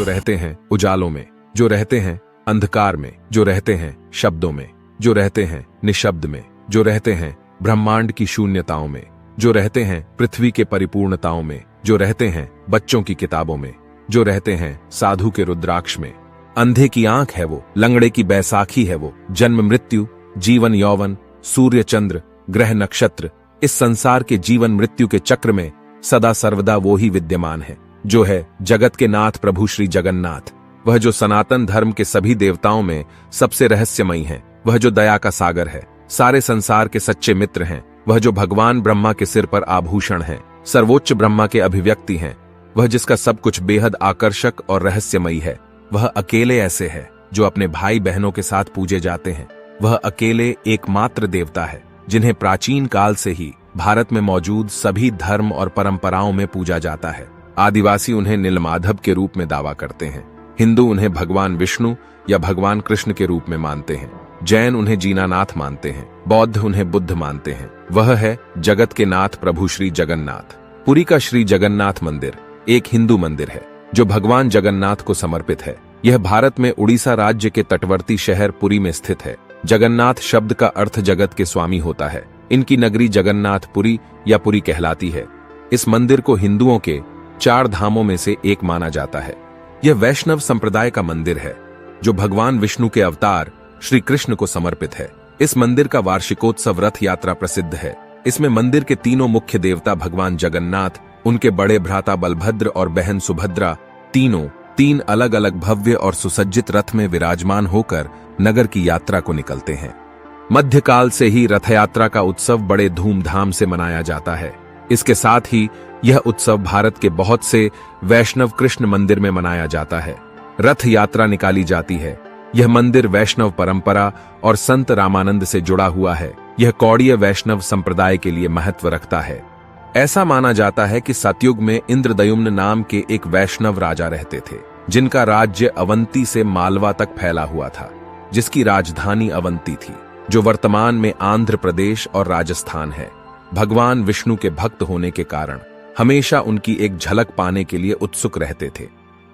जो रहते हैं उजालों में, जो रहते हैं अंधकार में, जो रहते हैं शब्दों में, जो रहते हैं निशब्द में, जो रहते हैं ब्रह्मांड की शून्यताओं में, जो रहते हैं पृथ्वी के परिपूर्णताओं में, जो रहते हैं बच्चों की किताबों में, जो रहते हैं साधु के रुद्राक्ष में। अंधे की आंख है वो, लंगड़े की बैसाखी है वो, जन्म मृत्यु, जीवन यौवन, सूर्य चंद्र, ग्रह नक्षत्र, इस संसार के जीवन मृत्यु के चक्र में सदा सर्वदा वो ही विद्यमान है, जो है जगत के नाथ प्रभु श्री जगन्नाथ। वह जो सनातन धर्म के सभी देवताओं में सबसे रहस्यमयी है, वह जो दया का सागर है, सारे संसार के सच्चे मित्र हैं, वह जो भगवान ब्रह्मा के सिर पर आभूषण है, सर्वोच्च ब्रह्मा के अभिव्यक्ति हैं, वह जिसका सब कुछ बेहद आकर्षक और रहस्यमयी है, वह अकेले ऐसे है जो अपने भाई बहनों के साथ पूजे जाते हैं। वह अकेले एकमात्र देवता है जिन्हें प्राचीन काल से ही भारत में मौजूद सभी धर्म और परंपराओं में पूजा जाता है। आदिवासी उन्हें नीलमाधव के रूप में दावा करते हैं, हिंदू उन्हें भगवान विष्णु या भगवान कृष्ण के रूप में मानते हैं, जैन उन्हें जीनानाथ मानते हैं, बौद्ध उन्हें बुद्ध मानते हैं। वह है जगत के नाथ प्रभु श्री जगन्नाथ। पुरी का श्री जगन्नाथ मंदिर एक हिंदू मंदिर है जो भगवान जगन्नाथ को समर्पित है। यह भारत में उड़ीसा राज्य के तटवर्ती शहर पुरी में स्थित है। जगन्नाथ शब्द का अर्थ जगत के स्वामी होता है। इनकी नगरी जगन्नाथपुरी या पुरी कहलाती है। इस मंदिर को हिंदुओं के 4 धामों में से एक माना जाता है। यह वैष्णव संप्रदाय का मंदिर है जो भगवान विष्णु के अवतार श्री कृष्ण को समर्पित है। इस मंदिर का वार्षिकोत्सव रथ यात्रा प्रसिद्ध है। इसमें मंदिर के तीनों मुख्य देवता भगवान जगन्नाथ, उनके बड़े भ्राता बलभद्र और बहन सुभद्रा, तीनों 3 अलग अलग भव्य और सुसज्जित रथ में विराजमान होकर नगर की यात्रा को निकलते हैं। मध्यकाल से ही रथ यात्रा का उत्सव बड़े धूमधाम से मनाया जाता है। इसके साथ ही यह उत्सव भारत के बहुत से वैष्णव कृष्ण मंदिर में मनाया जाता है। रथ यात्रा निकाली जाती है। यह मंदिर वैष्णव परंपरा और संत रामानंद से जुड़ा हुआ है। यह कौड़ीय वैष्णव संप्रदाय के लिए महत्व रखता है। ऐसा माना जाता है कि सतयुग में इंद्रदयुम्न नाम के एक वैष्णव राजा रहते थे, जिनका राज्य अवंती से मालवा तक फैला हुआ था, जिसकी राजधानी अवंती थी, जो वर्तमान में आंध्र प्रदेश और राजस्थान है। भगवान विष्णु के भक्त होने के कारण हमेशा उनकी एक झलक पाने के लिए उत्सुक रहते थे।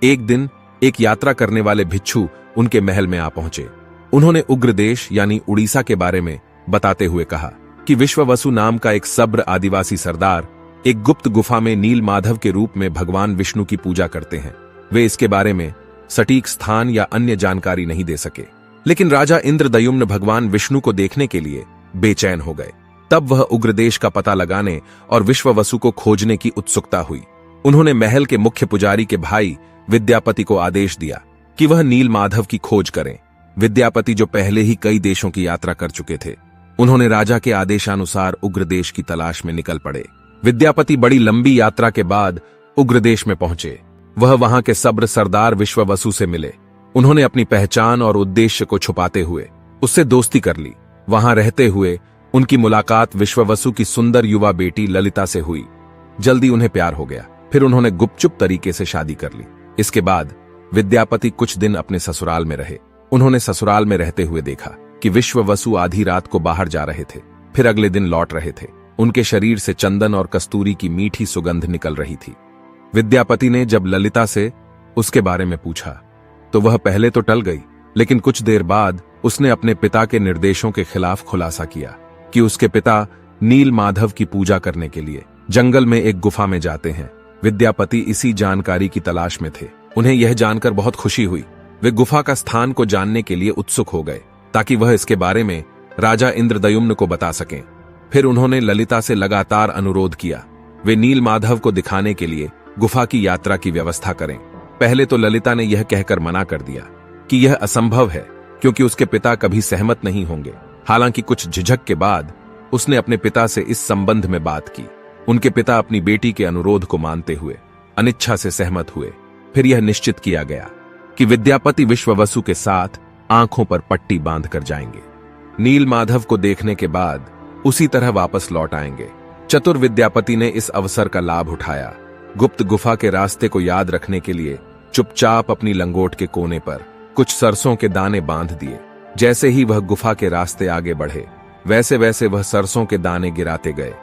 एक दिन एक यात्रा करने वाले भिक्षु उनके महल में आ पहुंचे। उन्होंने उग्रदेश यानी उड़ीसा के बारे में बताते हुए कहा कि विश्ववसु नाम का एक सब्र आदिवासी सरदार एक गुप्त गुफा में नीलमाधव के रूप में भगवान विष्णु की पूजा करते हैं। वे इसके बारे में सटीक स्थान या अन्य जानकारी नहीं दे सके, लेकिन राजा इंद्रदयुम्न भगवान विष्णु को देखने के लिए बेचैन हो गए। तब वह उग्रदेश का पता लगाने और विश्ववसु को खोजने की उत्सुकता हुई। उन्होंने महल के मुख्य पुजारी के भाई विद्यापति को आदेश दिया कि वह नीलमाधव की खोज करें। विद्यापति जो पहले ही कई देशों की यात्रा कर चुके थे, उन्होंने राजा के आदेशानुसार उग्रदेश की तलाश में निकल पड़े। विद्यापति बड़ी लंबी यात्रा के बाद उग्रदेश में पहुंचे। वह वहां के सब्र सरदार विश्ववसु से मिले। उन्होंने अपनी पहचान और उद्देश्य को छुपाते हुए उससे दोस्ती कर ली। वहां रहते हुए उनकी मुलाकात विश्ववसु की सुंदर युवा बेटी ललिता से हुई। जल्दी उन्हें प्यार हो गया। फिर उन्होंने गुपचुप तरीके से शादी कर ली। इसके बाद विद्यापति कुछ दिन अपने ससुराल में रहे। उन्होंने ससुराल में रहते हुए देखा कि विश्ववसु आधी रात को बाहर जा रहे थे, फिर अगले दिन लौट रहे थे। उनके शरीर से चंदन और कस्तूरी की मीठी सुगंध निकल रही थी। विद्यापति ने जब ललिता से उसके बारे में पूछा तो वह पहले तो टल गई, लेकिन कुछ देर बाद उसने अपने पिता के निर्देशों के खिलाफ खुलासा किया कि उसके पिता नीलमाधव की पूजा करने के लिए जंगल में एक गुफा में जाते हैं। विद्यापति इसी जानकारी की तलाश में थे। उन्हें यह जानकर बहुत खुशी हुई। वे गुफा का स्थान को जानने के लिए उत्सुक हो गए ताकि वह इसके बारे में राजा इंद्रदयुम्न को बता सकें। फिर उन्होंने ललिता से लगातार अनुरोध किया वे नीलमाधव को दिखाने के लिए गुफा की यात्रा की व्यवस्था करें। पहले तो ललिता ने यह कहकर मना कर दिया कि यह असंभव है, क्योंकि उसके पिता कभी सहमत नहीं होंगे। हालांकि कुछ झिझक के बाद उसने अपने पिता से इस संबंध में बात की। उनके पिता अपनी बेटी के अनुरोध को मानते हुए अनिच्छा से सहमत हुए। फिर यह निश्चित किया गया कि विद्यापति विश्ववसु के साथ आंखों पर पट्टी बांधकर जाएंगे। नीलमाधव को देखने के बाद उसी तरह वापस लौट आएंगे। चतुर विद्यापति ने इस अवसर का लाभ उठाया। गुप्त गुफा के रास्ते को याद रखने के लिए चुपचाप अपनी लंगोट के कोने पर कुछ सरसों के दाने बांध दिए। जैसे ही वह गुफा के रास्ते आगे बढ़े, वैसे वैसे वह सरसों के दाने गिराते गए।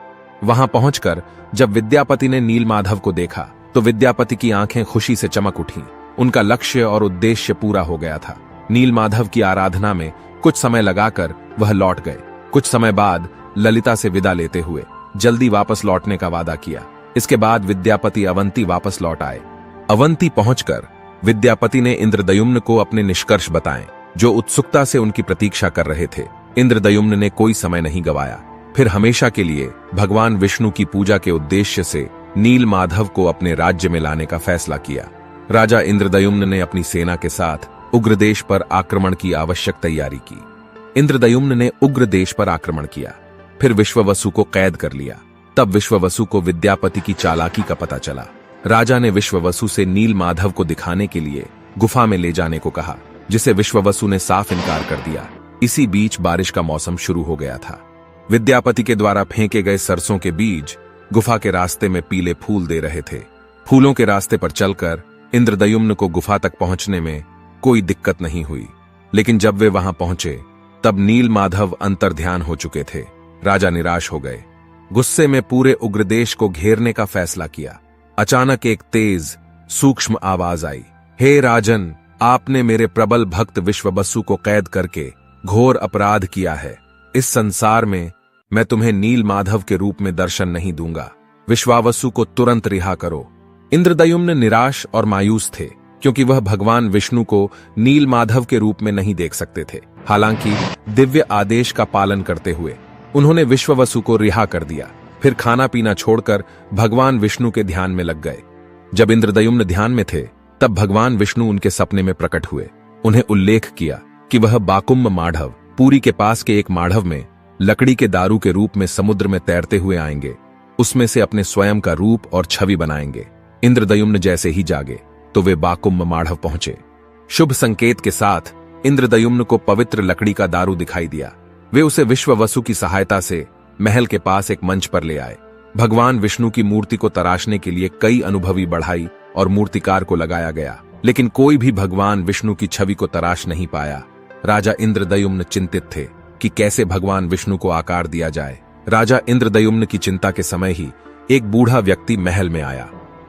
वहां पहुंचकर जब विद्यापति ने नीलमाधव को देखा तो विद्यापति की आंखें खुशी से चमक उठीं। उनका लक्ष्य और उद्देश्य पूरा हो गया था। नीलमाधव की आराधना में कुछ समय लगाकर वह लौट गए। कुछ समय बाद ललिता से विदा लेते हुए जल्दी वापस लौटने का वादा किया। इसके बाद विद्यापति अवंती वापस लौट आए। अवंती पहुंचकर विद्यापति ने इंद्रदयुम्न को अपने निष्कर्ष बताए, जो उत्सुकता से उनकी प्रतीक्षा कर रहे थे। इंद्रदयुम्न ने कोई समय नहीं गवाया। फिर हमेशा के लिए भगवान विष्णु की पूजा के उद्देश्य से नीलमाधव को अपने राज्य में लाने का फैसला किया। राजा इंद्रदयुम्न ने अपनी सेना के साथ उग्रदेश पर आक्रमण की आवश्यक तैयारी की। इंद्रदयुम्न ने उग्रदेश पर आक्रमण किया, फिर विश्ववसु को कैद कर लिया। तब विश्ववसु को विद्यापति की चालाकी का पता चला। राजा ने विश्ववसु से नीलमाधव को दिखाने के लिए गुफा में ले जाने को कहा, जिसे विश्ववसु ने साफ इनकार कर दिया। इसी बीच बारिश का मौसम शुरू हो गया था। विद्यापति के द्वारा फेंके गए सरसों के बीज गुफा के रास्ते में पीले फूल दे रहे थे। फूलों के रास्ते पर चलकर इंद्रदयुम्न को गुफा तक पहुंचने में कोई दिक्कत नहीं हुई, लेकिन जब वे वहां पहुंचे तब नीलमाधव अंतर्ध्यान हो चुके थे। राजा निराश हो गए। गुस्से में पूरे उग्रदेश को घेरने का फैसला किया। अचानक एक तेज सूक्ष्म आवाज आई, हे राजन, आपने मेरे प्रबल भक्त विश्ववसु को कैद करके घोर अपराध किया है। इस संसार में मैं तुम्हें नीलमाधव के रूप में दर्शन नहीं दूंगा। विश्वावसु को तुरंत रिहा करो। इंद्रदयुम्न निराश और मायूस थे, क्योंकि वह भगवान विष्णु को नीलमाधव के रूप में नहीं देख सकते थे। हालांकि दिव्य आदेश का पालन करते हुए उन्होंने विश्ववसु को रिहा कर दिया। फिर खाना पीना छोड़कर भगवान विष्णु के ध्यान में लग गए। जब इंद्रदयुम्न ध्यान में थे तब भगवान विष्णु उनके सपने में प्रकट हुए। उन्हें उल्लेख किया कि वह बाकुम्म माढ़व, पुरी के पास के एक माढ़व में लकड़ी के दारू के रूप में समुद्र में तैरते हुए आएंगे। उसमें से अपने स्वयं का रूप और छवि बनाएंगे। इंद्रदयुम्न जैसे ही जागे तो वे बाकुम्म माढ़व पहुंचे। शुभ संकेत के साथ इंद्रदयुम्न को पवित्र लकड़ी का दारू दिखाई दिया। वे उसे विश्ववसु की सहायता से महल के पास एक मंच पर ले आए। भगवान विष्णु की मूर्ति को तराशने के लिए कई अनुभवी बढ़ाई और मूर्तिकार को लगाया गया, लेकिन कोई भी भगवान विष्णु की छवि को तराश नहीं पाया। राजा इंद्रदयुम्न चिंतित थे कि कैसे भगवान विष्णु को आकार दिया जाए। राजा इंद्रदयुम्न की चिंता के समय ही एक बूढ़ा व्यक्ति महल में आया,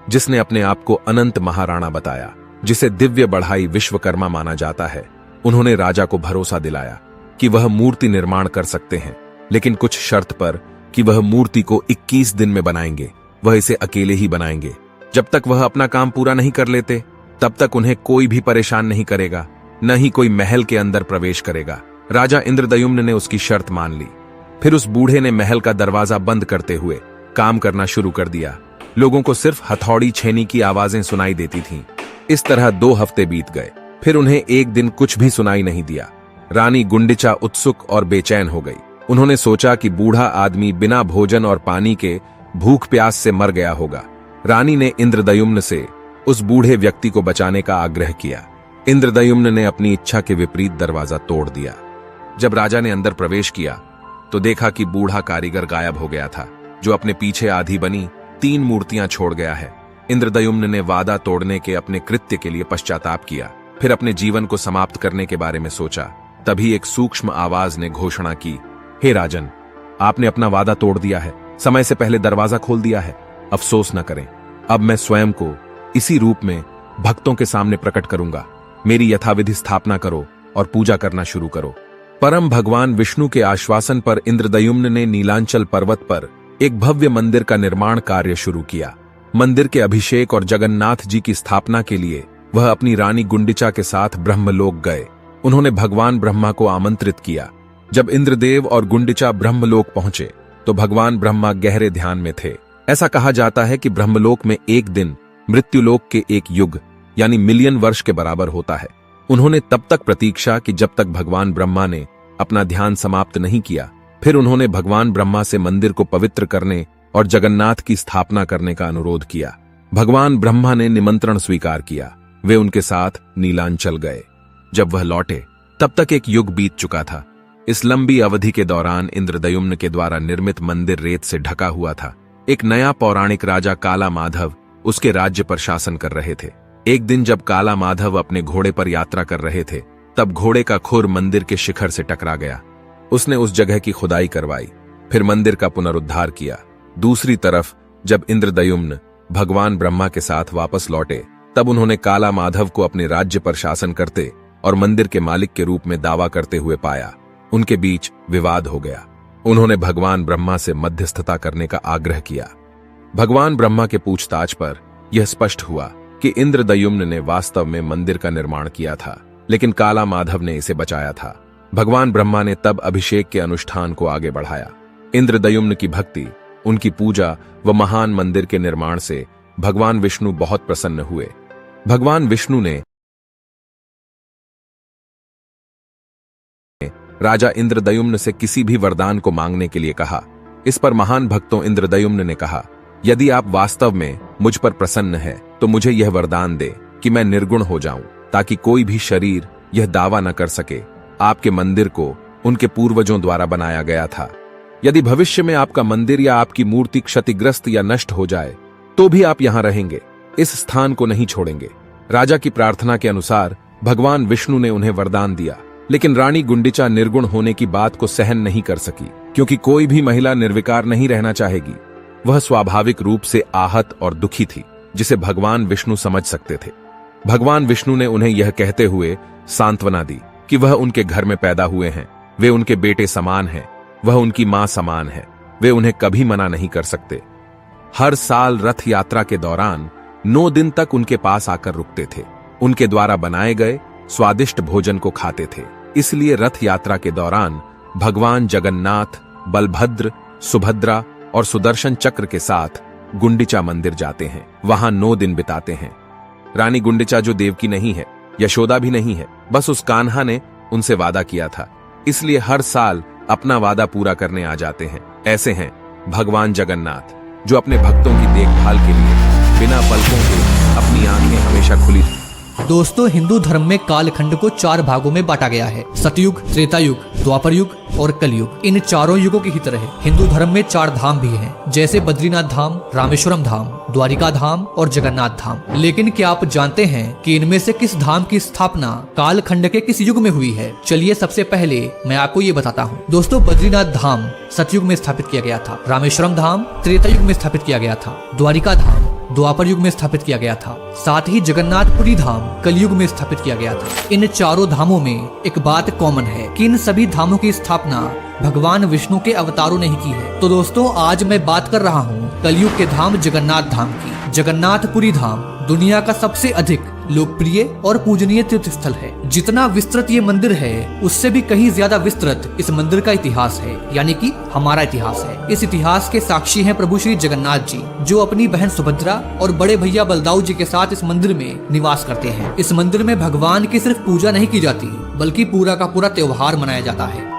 जिसने अपने आप को अनंत महाराणा बताया, जिसे दिव्य बढ़ाई विश्वकर्मा माना जाता है। उन्होंने राजा को भरोसा दिलाया कि वह मूर्ति निर्माण कर सकते हैं, लेकिन कुछ शर्त पर कि वह मूर्ति को 21 दिन में बनाएंगे। वह इसे अकेले ही बनाएंगे। जब तक वह अपना काम पूरा नहीं कर लेते तब तक उन्हें कोई भी परेशान नहीं करेगा, न ही कोई महल के अंदर प्रवेश करेगा। राजा इंद्रदयुम्न ने उसकी शर्त मान ली। फिर उस बूढ़े ने महल का दरवाजा बंद करते हुए काम करना शुरू कर दिया। लोगों को सिर्फ हथौड़ी छेनी की आवाजें सुनाई देती थीं। इस तरह 2 हफ्ते बीत गए। फिर उन्हें एक दिन कुछ भी सुनाई नहीं दिया। रानी गुंडिचा उत्सुक और बेचैन हो गई। उन्होंने सोचा कि बूढ़ा आदमी बिना भोजन और पानी के भूख प्यास से मर गया होगा। रानी ने इंद्रदयुम्न से उस बूढ़े व्यक्ति को बचाने का आग्रह किया। इंद्रदयुम्न ने अपनी इच्छा के विपरीत दरवाजा तोड़ दिया। जब राजा ने अंदर प्रवेश किया तो देखा कि बूढ़ा कारीगर गायब हो गया था, जो अपने पीछे आधी बनी 3 मूर्तियां छोड़ गया है। इंद्रदयुम्न ने वादा तोड़ने के अपने कृत्य के लिए पश्चाताप किया। फिर अपने जीवन को समाप्त करने के बारे में सोचा। तभी एक सूक्ष्म आवाज ने घोषणा की, हे राजन, आपने अपना वादा तोड़ दिया है, समय से पहले दरवाजा खोल दिया है। अफसोस न करें, अब मैं स्वयं को इसी रूप में भक्तों के सामने प्रकट करूंगा। मेरी यथाविधि स्थापना करो और पूजा करना शुरू करो। परम भगवान विष्णु के आश्वासन पर इंद्रदयुम्न ने नीलांचल पर्वत पर एक भव्य मंदिर का निर्माण कार्य शुरू किया। मंदिर के अभिषेक और जगन्नाथ जी की स्थापना के लिए वह अपनी रानी गुंडिचा के साथ ब्रह्मलोक गए। उन्होंने भगवान ब्रह्मा को आमंत्रित किया। जब इंद्रदेव और गुंडिचा ब्रह्मलोक पहुंचे तो भगवान ब्रह्मा गहरे ध्यान में थे। ऐसा कहा जाता है कि ब्रह्मलोक में एक दिन मृत्युलोक के एक युग यानी मिलियन वर्ष के बराबर होता है। उन्होंने तब तक प्रतीक्षा कि जब तक भगवान ब्रह्मा ने अपना ध्यान समाप्त नहीं किया। फिर उन्होंने भगवान ब्रह्मा से मंदिर को पवित्र करने और जगन्नाथ की स्थापना करने का अनुरोध किया। भगवान ब्रह्मा ने निमंत्रण स्वीकार किया। वे उनके साथ नीलांचल गए। जब वह लौटे तब तक एक युग बीत चुका था। इस लंबी अवधि के दौरान इंद्रदयुम्न के द्वारा निर्मित मंदिर रेत से ढका हुआ था। एक नया पौराणिक राजा काला माधव उसके राज्य पर शासन कर रहे थे। एक दिन जब काला माधव अपने घोड़े पर यात्रा कर रहे थे तब घोड़े का खुर मंदिर के शिखर से टकरा गया। उसने उस जगह की खुदाई करवाई, फिर मंदिर का पुनरुद्धार किया। दूसरी तरफ जब इंद्रदयुम्न भगवान ब्रह्मा के साथ वापस लौटे तब उन्होंने काला माधव को अपने राज्य पर शासन करते और मंदिर के मालिक के रूप में दावा करते हुए पाया। उनके बीच विवाद हो गया। उन्होंने भगवान ब्रह्मा से मध्यस्थता करने का आग्रह किया। भगवान ब्रह्मा के पूछताछ पर यह स्पष्ट हुआ कि इंद्रदयुम्न ने वास्तव में मंदिर का निर्माण किया था, लेकिन काला माधव ने इसे बचाया था। भगवान ब्रह्मा ने तब अभिषेक के अनुष्ठान को आगे बढ़ाया। इंद्रदयुम्न की भक्ति, उनकी पूजा व महान मंदिर के निर्माण से भगवान विष्णु बहुत प्रसन्न हुए। भगवान विष्णु ने राजा इंद्रदयुम्न से किसी भी वरदान को मांगने के लिए कहा। इस पर महान भक्तों इंद्रदयुम्न ने कहा, यदि आप वास्तव में मुझ पर प्रसन्न है तो मुझे यह वरदान दे कि मैं निर्गुण हो जाऊं, ताकि कोई भी शरीर यह दावा न कर सके आपके मंदिर को उनके पूर्वजों द्वारा बनाया गया था। यदि भविष्य में आपका मंदिर या आपकी मूर्ति क्षतिग्रस्त या नष्ट हो जाए तो भी आप यहां रहेंगे, इस स्थान को नहीं छोड़ेंगे। राजा की प्रार्थना के अनुसार भगवान विष्णु ने उन्हें वरदान दिया, लेकिन रानी गुंडिचा निर्गुण होने की बात को सहन नहीं कर सकी, क्योंकि कोई भी महिला निर्विकार नहीं रहना चाहेगी। वह स्वाभाविक रूप से आहत और दुखी थी, जिसे भगवान विष्णु समझ सकते थे। भगवान विष्णु ने उन्हें यह कहते हुए सांत्वना दी कि वह उनके घर में पैदा हुए हैं, वे उनके बेटे समान हैं, वह उनकी मां समान है, वे उन्हें कभी मना नहीं कर सकते। हर साल रथ यात्रा के दौरान 9 दिन तक उनके पास आकर रुकते थे, उनके द्वारा बनाए गए स्वादिष्ट भोजन को खाते थे। इसलिए रथ यात्रा के दौरान भगवान जगन्नाथ, बलभद्र, सुभद्रा और सुदर्शन चक्र के साथ गुंडिचा मंदिर जाते हैं, वहां 9 दिन बिताते हैं। रानी गुंडिचा जो देवकी नहीं है, यशोदा भी नहीं है, बस उस कान्हा ने उनसे वादा किया था, इसलिए हर साल अपना वादा पूरा करने आ जाते हैं। ऐसे हैं भगवान जगन्नाथ, जो अपने भक्तों की देखभाल के लिए बिना पलकों के अपनी आंखें हमेशा खुली थी। दोस्तों, हिंदू धर्म में कालखंड को 4 भागों में बांटा गया है, सतयुग, त्रेता युग, द्वापर युग और कलयुग। इन चारों युगों की ही तरह हिंदू धर्म में 4 धाम भी हैं, जैसे बद्रीनाथ धाम, रामेश्वरम धाम, द्वारिका धाम और जगन्नाथ धाम। लेकिन क्या आप जानते हैं कि इनमें से किस धाम की स्थापना कालखंड के किस युग में हुई है? चलिए सबसे पहले मैं आपको ये बताता हूँ। दोस्तों, बद्रीनाथ धाम सतयुग में स्थापित किया गया था, रामेश्वरम धाम त्रेता युग में स्थापित किया गया था, द्वारिका धाम द्वापर युग में स्थापित किया गया था, साथ ही जगन्नाथपुरी धाम कलयुग में स्थापित किया गया था। इन चारों धामों में एक बात कॉमन है कि इन सभी धामों की स्थापना भगवान विष्णु के अवतारों ने ही की है। तो दोस्तों, आज मैं बात कर रहा हूँ कलयुग के धाम जगन्नाथ धाम की। जगन्नाथपुरी धाम दुनिया का सबसे अधिक लोकप्रिय और पूजनीय तीर्थ स्थल है। जितना विस्तृत ये मंदिर है, उससे भी कहीं ज्यादा विस्तृत इस मंदिर का इतिहास है, यानी कि हमारा इतिहास है। इस इतिहास के साक्षी हैं प्रभु श्री जगन्नाथ जी, जो अपनी बहन सुभद्रा और बड़े भैया बलदाऊ जी के साथ इस मंदिर में निवास करते हैं। इस मंदिर में भगवान की सिर्फ पूजा नहीं की जाती, बल्कि पूरा का पूरा त्योहार मनाया जाता है।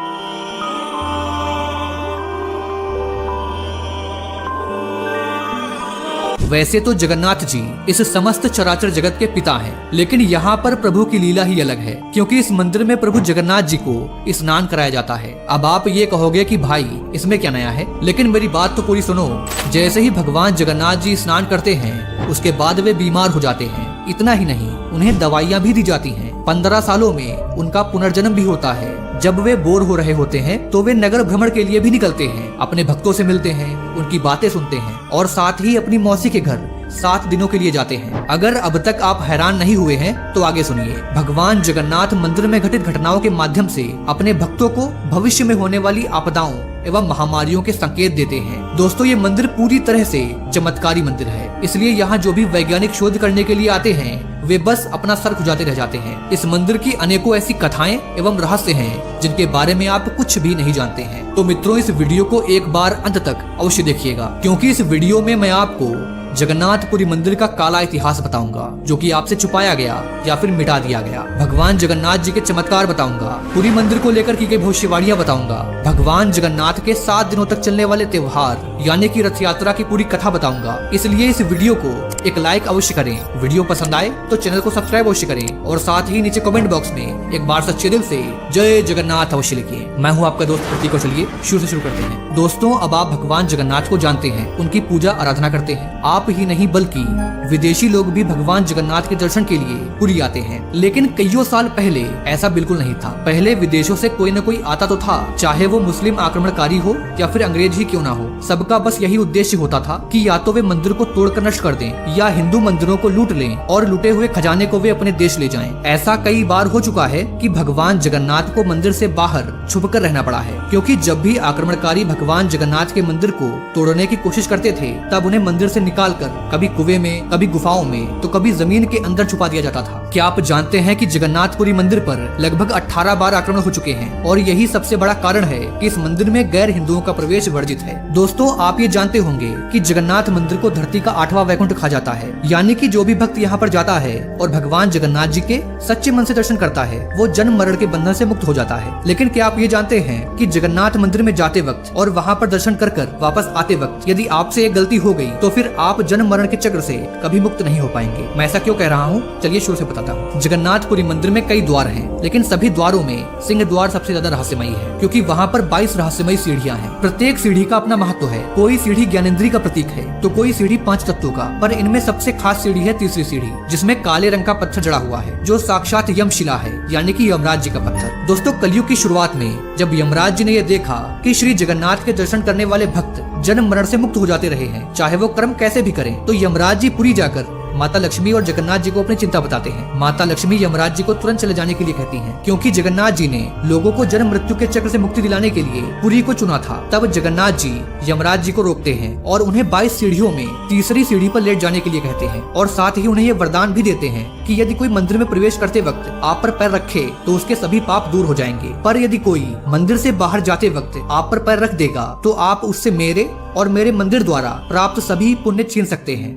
वैसे तो जगन्नाथ जी इस समस्त चराचर जगत के पिता हैं, लेकिन यहाँ पर प्रभु की लीला ही अलग है, क्योंकि इस मंदिर में प्रभु जगन्नाथ जी को स्नान कराया जाता है। अब आप ये कहोगे कि भाई इसमें क्या नया है, लेकिन मेरी बात तो पूरी सुनो। जैसे ही भगवान जगन्नाथ जी स्नान करते हैं, उसके बाद वे बीमार हो जाते हैं। इतना ही नहीं, उन्हें दवाइयाँ भी दी जाती हैं। 15 सालों में उनका पुनर्जन्म भी होता है। जब वे बोर हो रहे होते हैं तो वे नगर भ्रमण के लिए भी निकलते हैं, अपने भक्तों से मिलते हैं, उनकी बातें सुनते हैं और साथ ही अपनी मौसी के घर 7 दिनों के लिए जाते हैं। अगर अब तक आप हैरान नहीं हुए हैं तो आगे सुनिए। भगवान जगन्नाथ मंदिर में घटित घटनाओं के माध्यम से अपने भक्तों को भविष्य में होने वाली आपदाओं एवं महामारियों के संकेत देते हैं। दोस्तों, ये मंदिर पूरी तरह से चमत्कारी मंदिर है, इसलिए यहाँ जो भी वैज्ञानिक शोध करने के लिए आते हैं, वे बस अपना सर खुजाते रह जाते हैं। इस मंदिर की अनेकों ऐसी कथाएं एवं रहस्य हैं, जिनके बारे में आप कुछ भी नहीं जानते हैं। तो मित्रों, इस वीडियो को एक बार अंत तक अवश्य देखिएगा, क्योंकि इस वीडियो में मैं आपको जगन्नाथपुरी मंदिर का काला इतिहास बताऊंगा, जो कि आपसे छुपाया गया या फिर मिटा दिया गया। भगवान जगन्नाथ जी के चमत्कार बताऊंगा, पूरी मंदिर को लेकर की गई भविष्यवाणियां बताऊंगा, भगवान जगन्नाथ के 7 दिनों तक चलने वाले त्योहार यानी कि रथ यात्रा की पूरी कथा बताऊंगा। इसलिए इस वीडियो को एक लाइक अवश्य करें। वीडियो पसंद आए तो चैनल को सब्सक्राइब अवश्य करें और साथ ही नीचे कमेंट बॉक्स में एक बार सच्चे दिल से जय जगन्नाथ अवश्य लिखिए। मैं हूँ आपका दोस्त प्रतीक। को चलिए शुरू से शुरू करते हैं। दोस्तों, अब आप भगवान जगन्नाथ को जानते हैं, उनकी पूजा आराधना करते हैं। आप ही नहीं बल्कि विदेशी लोग भी भगवान जगन्नाथ के दर्शन के लिए पुरी आते हैं। लेकिन कईयों साल पहले ऐसा बिल्कुल नहीं था। पहले विदेशों से कोई न कोई आता तो था, चाहे वो मुस्लिम आक्रमणकारी हो या फिर अंग्रेज ही क्यों ना हो। सबका बस यही उद्देश्य होता था कि या तो वे मंदिर को तोड़कर नष्ट कर दें या हिंदू मंदिरों को लूट लें और लूटे हुए खजाने को वे अपने देश ले जाएं। ऐसा कई बार हो चुका है कि भगवान जगन्नाथ को मंदिर से बाहर छुपकर रहना पड़ा है, क्योंकि जब भी आक्रमणकारी भगवान जगन्नाथ के मंदिर को तोड़ने की कोशिश करते थे तब उन्हें मंदिर से निकालकर कभी कुएं में, कभी गुफाओं में, तो कभी जमीन के अंदर छुपा दिया जाता था। क्या आप जानते हैं कि जगन्नाथपुरी मंदिर पर लगभग 18 बार आक्रमण हो चुके हैं और यही सबसे बड़ा कारण है कि इस मंदिर में गैर हिंदुओं का प्रवेश वर्जित है। दोस्तों, आप ये जानते होंगे कि जगन्नाथ मंदिर को धरती का 8वां वैकुंठ कहा जाता है, यानी कि जो भी भक्त यहाँ पर जाता है और भगवान जगन्नाथ जी के सच्चे मन से दर्शन करता है वो जन्म मरण के बंधन से मुक्त हो जाता है। लेकिन क्या आप ये जानते हैं कि जगन्नाथ मंदिर में जाते वक्त और वहाँ पर दर्शन कर वापस आते वक्त यदि आपसे एक गलती हो गई तो फिर आप जन्म मरण के चक्र से कभी मुक्त नहीं हो पाएंगे। मैं ऐसा क्यों कह रहा हूँ, चलिए शुरू से बताता हूँ। जगन्नाथपुरी मंदिर में कई द्वार हैं, लेकिन सभी द्वारों में सिंह द्वार सबसे ज्यादा रहस्यमयी है, क्योंकि वहाँ पर 22 रहस्यमयी सीढ़ियाँ हैं। प्रत्येक सीढ़ी का अपना महत्व है। कोई सीढ़ी ज्ञानेंद्री का प्रतीक है तो कोई सीढ़ी 5 तत्वों का, पर इनमें सबसे खास सीढ़ी है तीसरी सीढ़ी, जिसमें काले रंग का पत्थर जड़ा हुआ है जो साक्षात यमशिला है, यानी कि यमराज जी का पत्थर। दोस्तों, कलयुग की शुरुआत में जब यमराज जी ने यह देखा कि श्री जगन्नाथ के दर्शन करने वाले भक्त जन्म मरण से मुक्त हो जाते रहे हैं, चाहे वो कर्म कैसे भी करें, तो यमराज जी पुरी जाकर माता लक्ष्मी और जगन्नाथ जी को अपनी चिंता बताते हैं। माता लक्ष्मी यमराज जी को तुरंत चले जाने के लिए कहती हैं, क्योंकि जगन्नाथ जी ने लोगों को जन्म मृत्यु के चक्र से मुक्ति दिलाने के लिए पुरी को चुना था। तब जगन्नाथ जी यमराज जी को रोकते हैं और उन्हें 22 सीढ़ियों में तीसरी सीढ़ी पर लेट जाने के लिए कहते हैं, और साथ ही उन्हें ये वरदान भी देते हैं कि यदि कोई मंदिर में प्रवेश करते वक्त आप पर पैर रखे तो उसके सभी पाप दूर हो जाएंगे, पर यदि कोई मंदिर से बाहर जाते वक्त आप पर पैर रख देगा तो आप उससे मेरे और मेरे मंदिर द्वारा प्राप्त सभी पुण्य छीन सकते हैं।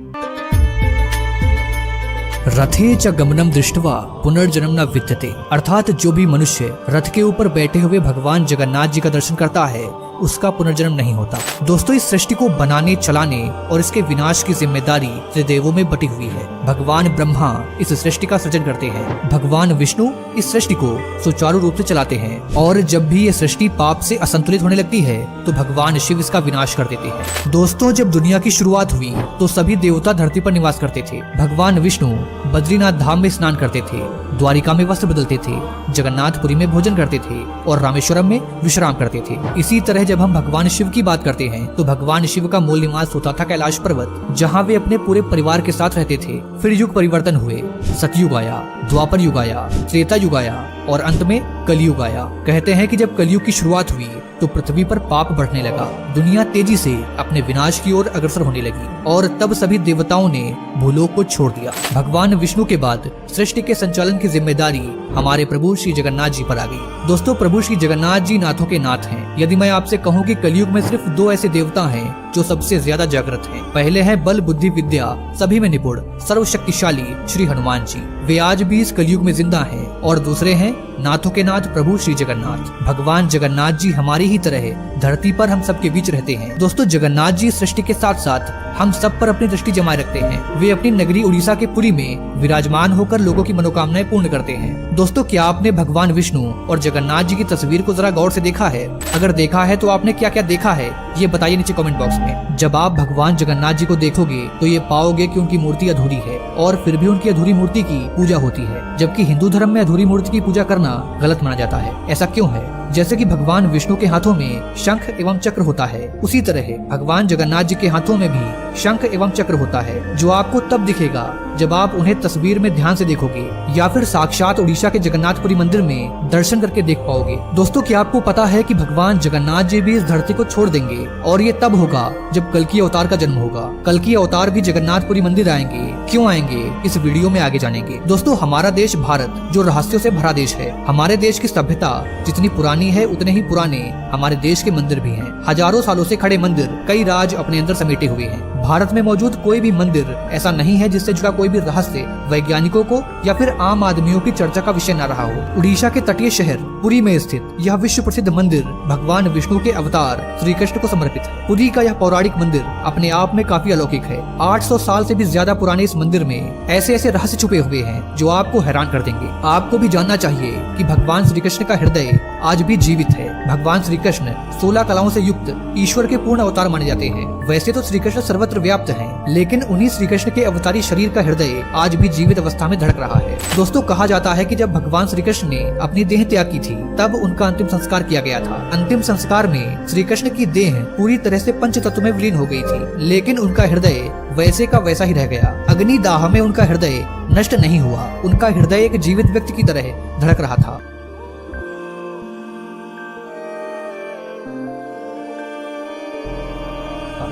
रथे च गमनम दृष्टवा पुनर्जन्म न विद्यते, अर्थात जो भी मनुष्य रथ के ऊपर बैठे हुए भगवान जगन्नाथ जी का दर्शन करता है उसका पुनर्जन्म नहीं होता। दोस्तों, इस सृष्टि को बनाने, चलाने और इसके विनाश की जिम्मेदारी त्रिदेवों में बटी हुई है। भगवान ब्रह्मा इस सृष्टि का सृजन करते हैं, भगवान विष्णु इस सृष्टि को सुचारू रूप से चलाते हैं, और जब भी ये सृष्टि पाप से असंतुलित होने लगती है तो भगवान शिव इसका विनाश कर देते हैं। दोस्तों, जब दुनिया की शुरुआत हुई तो सभी देवता धरती पर निवास करते थे। भगवान विष्णु बद्रीनाथ धाम में स्नान करते थे, द्वारिका में वस्त्र बदलते थे, जगन्नाथपुरी में भोजन करते थे और रामेश्वरम में विश्राम करते थे। इसी तरह जब हम भगवान शिव की बात करते हैं तो भगवान शिव का मूल निवास होता था कैलाश पर्वत, जहाँ वे अपने पूरे परिवार के साथ रहते थे। फिर युग परिवर्तन हुए, सतयुग आया, द्वापर युग आया, त्रेता युग आया और अंत में कलयुग आया। कहते हैं कि जब कलयुग की शुरुआत हुई तो पृथ्वी पर पाप बढ़ने लगा, दुनिया तेजी से अपने विनाश की ओर अग्रसर होने लगी और तब सभी देवताओं ने भूलोक को छोड़ दिया। भगवान विष्णु के बाद सृष्टि के संचालन की जिम्मेदारी हमारे प्रभु श्री जगन्नाथ जी पर आ गई। दोस्तों, प्रभु श्री जगन्नाथ जी नाथों के नाथ हैं। यदि मैं आपसे कहूँ कि कलयुग में सिर्फ 2 ऐसे देवता हैं जो सबसे ज्यादा जागृत हैं, पहले है बल बुद्धि विद्या सभी में निपुण सर्वशक्तिशाली श्री हनुमान जी, वे आज भी इस कलयुग में जिंदा हैं, और दूसरे हैं नाथों के नाथ प्रभु श्री जगन्नाथ। भगवान जगन्नाथ जी हमारी ही तरह धरती पर हम सबके बीच रहते हैं। दोस्तों, जगन्नाथ जी सृष्टि के साथ साथ हम सब पर अपनी दृष्टि जमाए रखते हैं। वे अपनी नगरी उड़ीसा के पुरी में विराजमान होकर लोगों की मनोकामनाएं पूर्ण करते हैं। दोस्तों, क्या आपने भगवान विष्णु और जगन्नाथ जी की तस्वीर को जरा गौर से देखा है? अगर देखा है तो आपने क्या क्या देखा है ये बताइए नीचे कमेंट बॉक्स में। जब आप भगवान जगन्नाथ जी को देखोगे तो ये पाओगे कि उनकी मूर्ति अधूरी है और फिर भी उनकी अधूरी मूर्ति की पूजा होती है, जबकि हिंदू धर्म में अधूरी मूर्ति की पूजा करना गलत माना जाता है। ऐसा क्यों है? जैसे कि भगवान विष्णु के हाथों में शंख एवं चक्र होता है, उसी तरह भगवान जगन्नाथ जी के हाथों में भी शंख एवं चक्र होता है, जो आपको तब दिखेगा जब आप उन्हें तस्वीर में ध्यान से देखोगे या फिर साक्षात उड़ीसा के जगन्नाथपुरी मंदिर में दर्शन करके देख पाओगे। दोस्तों, क्या आपको पता है कि भगवान जगन्नाथ जी भी इस धरती को छोड़ देंगे और ये तब होगा जब कल्कि अवतार का जन्म होगा। कल्कि अवतार भी जगन्नाथपुरी मंदिर आएंगे। क्यों आएंगे, इस वीडियो में आगे जानेंगे। दोस्तों, हमारा देश भारत जो रहस्यों से भरा देश है, हमारे देश की सभ्यता जितनी पुरानी है उतने ही पुराने हमारे देश के मंदिर भी हैं। हजारों सालों से खड़े मंदिर कई राज अपने अंदर समेटे हुए हैं। भारत में मौजूद कोई भी मंदिर ऐसा नहीं है जिससे जुड़ा कोई भी रहस्य वैज्ञानिकों को या फिर आम आदमियों की चर्चा का विषय न रहा हो। उड़ीसा के तटीय शहर पुरी में स्थित यह विश्व प्रसिद्ध मंदिर भगवान विष्णु के अवतार श्री कृष्ण को समर्पित है। पुरी का यह पौराणिक मंदिर अपने आप में काफी अलौकिक है। 800 साल से भी ज्यादा पुराने इस मंदिर में ऐसे ऐसे रहस्य छुपे हुए हैं जो आपको हैरान कर देंगे। आपको भी जानना चाहिए कि भगवान श्री कृष्ण का हृदय आज भी जीवित है। भगवान श्री कृष्ण 16 कलाओं से युक्त ईश्वर के पूर्ण अवतार माने जाते हैं। वैसे तो श्री कृष्ण सर्वत्र व्याप्त हैं, लेकिन उन्हीं श्री कृष्ण के अवतारी शरीर का हृदय आज भी जीवित अवस्था में धड़क रहा है। दोस्तों, कहा जाता है कि जब भगवान श्री कृष्ण ने अपनी देह त्याग की थी, तब उनका अंतिम संस्कार किया गया था। अंतिम संस्कार में श्री कृष्ण की देह पूरी तरह से पंच तत्व में विलीन हो गई थी, लेकिन उनका हृदय वैसे का वैसा ही रह गया। अग्नि दाह में उनका हृदय नष्ट नहीं हुआ। उनका हृदय एक जीवित व्यक्ति की तरह धड़क रहा था।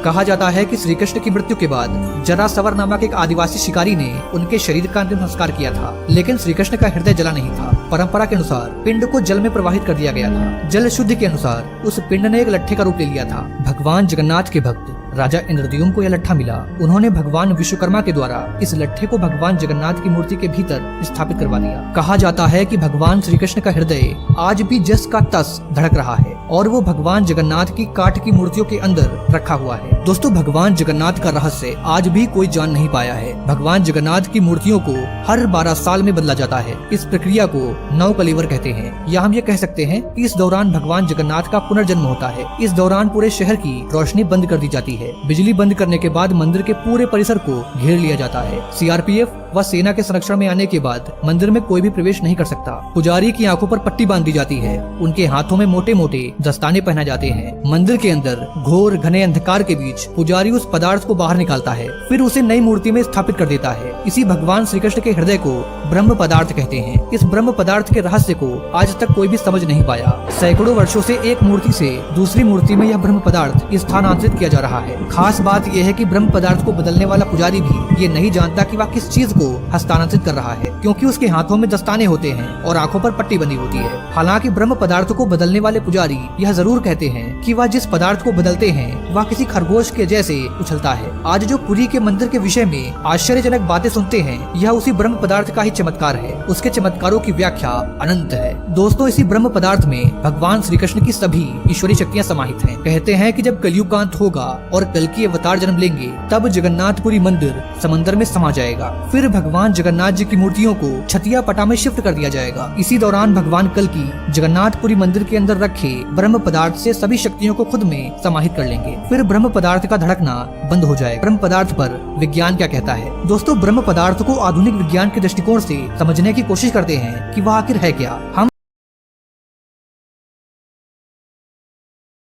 कहा जाता है कि श्री कृष्ण की मृत्यु के बाद जरासवर नामक एक आदिवासी शिकारी ने उनके शरीर का अंतिम संस्कार किया था, लेकिन श्री कृष्ण का हृदय जला नहीं था। परंपरा के अनुसार पिंड को जल में प्रवाहित कर दिया गया था। जल शुद्धि के अनुसार उस पिंड ने एक लट्ठे का रूप ले लिया था। भगवान जगन्नाथ के भक्त राजा इंद्रद्युम्न को यह लट्ठा मिला। उन्होंने भगवान विश्वकर्मा के द्वारा इस लट्ठे को भगवान जगन्नाथ की मूर्ति के भीतर स्थापित करवा दिया। कहा जाता है कि भगवान श्री कृष्ण का हृदय आज भी जस का तस धड़क रहा है और वो भगवान जगन्नाथ की काठ की मूर्तियों के अंदर रखा हुआ है। दोस्तों, भगवान जगन्नाथ का रहस्य आज भी कोई जान नहीं पाया है। भगवान जगन्नाथ की मूर्तियों को हर 12 साल में बदला जाता है। इस प्रक्रिया को नवकलेवर कहते हैं, या हम ये कह सकते हैं कि इस दौरान भगवान जगन्नाथ का पुनर्जन्म होता है। इस दौरान पूरे शहर की रोशनी बंद कर दी जाती है। बिजली बंद करने के बाद मंदिर के पूरे परिसर को घेर लिया जाता है। सीआरपीएफ व सेना के संरक्षण में आने के बाद मंदिर में कोई भी प्रवेश नहीं कर सकता। पुजारी की आंखों पर पट्टी बांध दी जाती है। उनके हाथों में मोटे मोटे दस्ताने पहना जाते हैं। मंदिर के अंदर घोर घने अंधकार के बीच पुजारी उस पदार्थ को बाहर निकालता है, फिर उसे नई मूर्ति में स्थापित कर देता है। इसी भगवान श्री कृष्ण के हृदय को ब्रह्म पदार्थ कहते हैं। इस ब्रह्म पदार्थ के रहस्य को आज तक कोई भी समझ नहीं पाया। सैकड़ों वर्षों से एक मूर्ति से दूसरी मूर्ति में यह ब्रह्म पदार्थ स्थानांतरित किया जा रहा है। खास बात यह है कि ब्रह्म पदार्थ को बदलने वाला पुजारी भी ये नहीं जानता कि वह किस चीज को हस्तांतरित कर रहा है, क्योंकि उसके हाथों में दस्ताने होते हैं और आंखों पर पट्टी बंधी होती है। हालांकि ब्रह्म पदार्थ को बदलने वाले पुजारी यह जरूर कहते हैं कि वह जिस पदार्थ को बदलते हैं वह किसी खरगोश के जैसे उछलता है। आज जो पुरी के मंदिर के विषय में आश्चर्यजनक बातें सुनते हैं, यह उसी ब्रह्म पदार्थ का ही चमत्कार है। उसके चमत्कारों की व्याख्या अनंत है। दोस्तों, इसी ब्रह्म पदार्थ में भगवान श्री कृष्ण की सभी ईश्वरी शक्तियाँ समाहित हैं। कहते हैं कि जब कलयुग का अंत होगा और कल्कि अवतार जन्म लेंगे, तब जगन्नाथपुरी मंदिर समंदर में समा जाएगा। फिर भगवान जगन्नाथ जी की मूर्तियों को छतिया पटा में शिफ्ट कर दिया जाएगा। इसी दौरान भगवान कल्कि जगन्नाथपुरी मंदिर के अंदर रखे ब्रह्म पदार्थ से सभी शक्तियों को खुद में समाहित कर लेंगे। फिर ब्रह्म पदार्थ का धड़कना बंद हो जाएगा। ब्रह्म पदार्थ पर विज्ञान क्या कहता है? दोस्तों, ब्रह्म पदार्थ को आधुनिक विज्ञान के दृष्टिकोण से समझने की कोशिश करते हैं कि वह आखिर है क्या। हम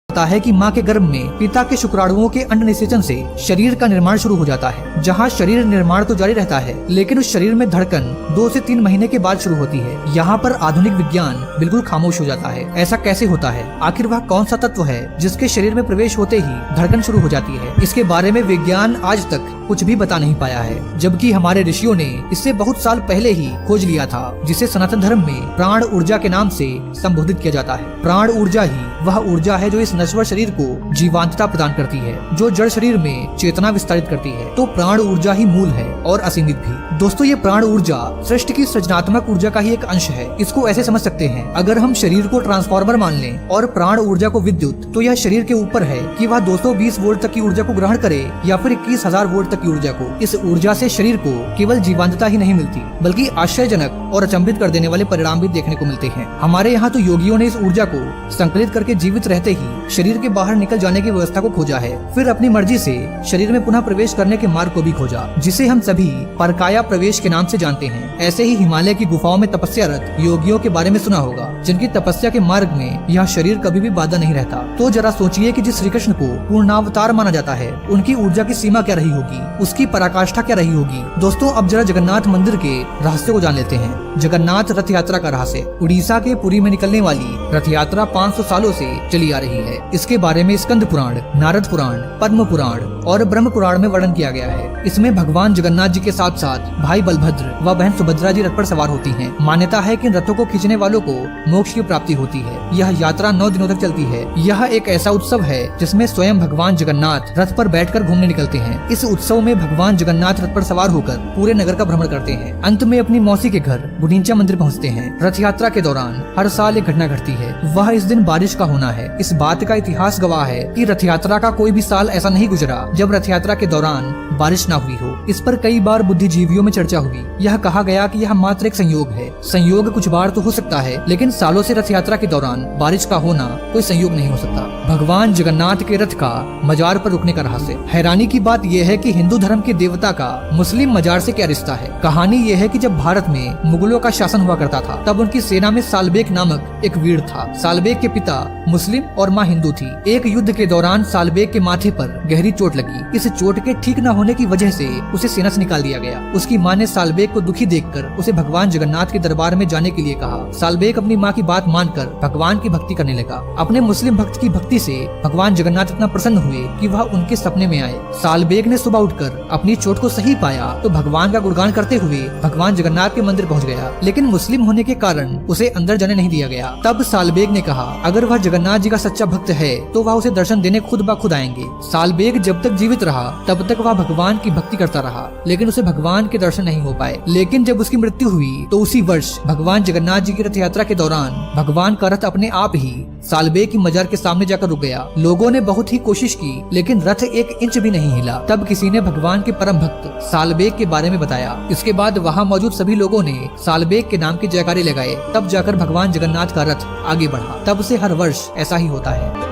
है कि माँ के गर्भ में पिता के शुक्राणुओं के अंड निषेचन से शरीर का निर्माण शुरू हो जाता है। जहाँ शरीर निर्माण तो जारी रहता है, लेकिन उस शरीर में धड़कन 2 से 3 महीने के बाद शुरू होती है। यहाँ पर आधुनिक विज्ञान बिल्कुल खामोश हो जाता है। ऐसा कैसे होता है? आखिर वह कौन सा तत्व है जिसके शरीर में प्रवेश होते ही धड़कन शुरू हो जाती है? इसके बारे में विज्ञान आज तक कुछ भी बता नहीं पाया है, जबकि हमारे ऋषियों ने इससे बहुत साल पहले ही खोज लिया था, जिसे सनातन धर्म में प्राण ऊर्जा के नाम से संबोधित किया जाता है। प्राण ऊर्जा ही वह ऊर्जा है जो इस नश्वर शरीर को जीवांतता प्रदान करती है, जो जड़ शरीर में चेतना विस्तारित करती है। तो प्राण ऊर्जा ही मूल है और असीमित भी। दोस्तों, ये प्राण ऊर्जा सृष्टि की सृजनात्मक ऊर्जा का ही एक अंश है। इसको ऐसे समझ सकते हैं, अगर हम शरीर को ट्रांसफार्मर मान लें और प्राण ऊर्जा को विद्युत, तो यह शरीर के ऊपर है कि वह 220 वोल्ट तक की ऊर्जा को ग्रहण करे या फिर 21,000 वोल्ट तक की ऊर्जा को। इस ऊर्जा से शरीर को केवल जीवंतता ही नहीं मिलती, बल्कि आश्चर्यजनक और अचंभित कर देने वाले परिणाम भी देखने को मिलते हैं। हमारे यहाँ तो योगियों ने इस ऊर्जा को संकलित करके जीवित रहते ही शरीर के बाहर निकल जाने की व्यवस्था को खोजा है, फिर अपनी मर्जी से शरीर में पुनः प्रवेश करने के मार्ग को भी खोजा, जिसे हम सभी परकाया प्रवेश के नाम से जानते हैं। ऐसे ही हिमालय की गुफाओं में तपस्यारत योगियों के बारे में सुना होगा, जिनकी तपस्या के मार्ग में यह शरीर कभी भी बाधा नहीं रहता। तो जरा सोचिए कि जिस श्री कृष्ण को पूर्णावतार माना जाता है, उनकी ऊर्जा की सीमा क्या रही होगी, उसकी पराकाष्ठा क्या रही होगी। दोस्तों, अब जरा जगन्नाथ मंदिर के रहस्य को जान लेते हैं। जगन्नाथ रथ यात्रा का रहस्य। उड़ीसा के पुरी में निकलने वाली रथ यात्रा 500 सालों से चली आ रही है। इसके बारे में स्कंद पुराण, नारद पुराण, पद्म पुराण और ब्रह्म पुराण में वर्णन किया गया है। इसमें भगवान जगन्नाथ जी के साथ साथ भाई बलभद्र व बहन सुभद्रा जी रथ पर सवार होती हैं। मान्यता है कि इन रथों को खींचने वालों को मोक्ष की प्राप्ति होती है। यह यात्रा 9 दिनों तक चलती है। यह एक ऐसा उत्सव है जिसमें स्वयं भगवान जगन्नाथ रथ पर बैठकर घूमने निकलते हैं। इस उत्सव में भगवान जगन्नाथ रथ पर सवार होकर पूरे नगर का भ्रमण करते हैं। अंत में अपनी मौसी के घर गुंडीचा मंदिर पहुँचते हैं। रथ यात्रा के दौरान हर साल एक घटना घटती है, वह इस दिन बारिश का होना है। इस बात का इतिहास गवाह है कि रथ यात्रा का कोई भी साल ऐसा नहीं गुजरा जब रथ यात्रा के दौरान बारिश ना हुई हो। इस पर कई बार बुद्धिजीवियों में चर्चा हुई। यह कहा गया कि यह मात्र एक संयोग है। संयोग कुछ बार तो हो सकता है, लेकिन सालों से रथ यात्रा के दौरान बारिश का होना कोई संयोग नहीं हो सकता। भगवान जगन्नाथ के रथ का मजार पर रुकने का रहस्य। हैरानी की बात यह है कि हिंदू धर्म के देवता का मुस्लिम मजार से क्या रिश्ता है। कहानी यह है कि जब भारत में मुगलों का शासन हुआ करता था, तब उनकी सेना में सालबेग नामक एक वीर था। सालबेग के पिता मुस्लिम और माँ हिंदू थी। एक युद्ध के दौरान सालबेग के माथे पर गहरी चोट लगी। इस चोट के ठीक न होने की वजह से उसे सेना से निकाल दिया गया। उसकी माँ ने सालबेग को दुखी देखकर उसे भगवान जगन्नाथ के दरबार में जाने के लिए कहा। सालबेग अपनी माँ की बात मानकर भगवान की भक्ति करने लगा। अपने मुस्लिम भक्त की भक्ति से भगवान जगन्नाथ इतना प्रसन्न हुए कि वह उनके सपने में आए। सालबेग ने सुबह उठकर अपनी चोट को सही पाया तो भगवान का गुणगान करते हुए भगवान जगन्नाथ के मंदिर पहुंच गया, लेकिन मुस्लिम होने के कारण उसे अंदर जाने नहीं दिया गया। तब सालबेग ने कहा, अगर वह जगन्नाथ जी का सच्चा भक्त है तो वह उसे दर्शन देने खुद ब खुद आएंगे। सालबेग जब तक जीवित रहा तब तक वह भगवान की भक्ति करता रहा, लेकिन उसे भगवान के दर्शन नहीं हो पाए। लेकिन जब उसकी मृत्यु हुई तो उसी वर्ष भगवान जगन्नाथ जी की रथ यात्रा के दौरान भगवान का रथ अपने आप ही सालबेग की मजार के सामने जाकर रुक गया। लोगों ने बहुत ही कोशिश की, लेकिन रथ एक इंच भी नहीं हिला। तब किसी ने भगवान के परम भक्त सालबेग के बारे में बताया। इसके बाद वहाँ मौजूद सभी लोगों ने सालबेग के नाम के जयकारे लगाए। तब जाकर भगवान जगन्नाथ का रथ आगे बढ़ा। तब से हर वर्ष ऐसा ही होता है।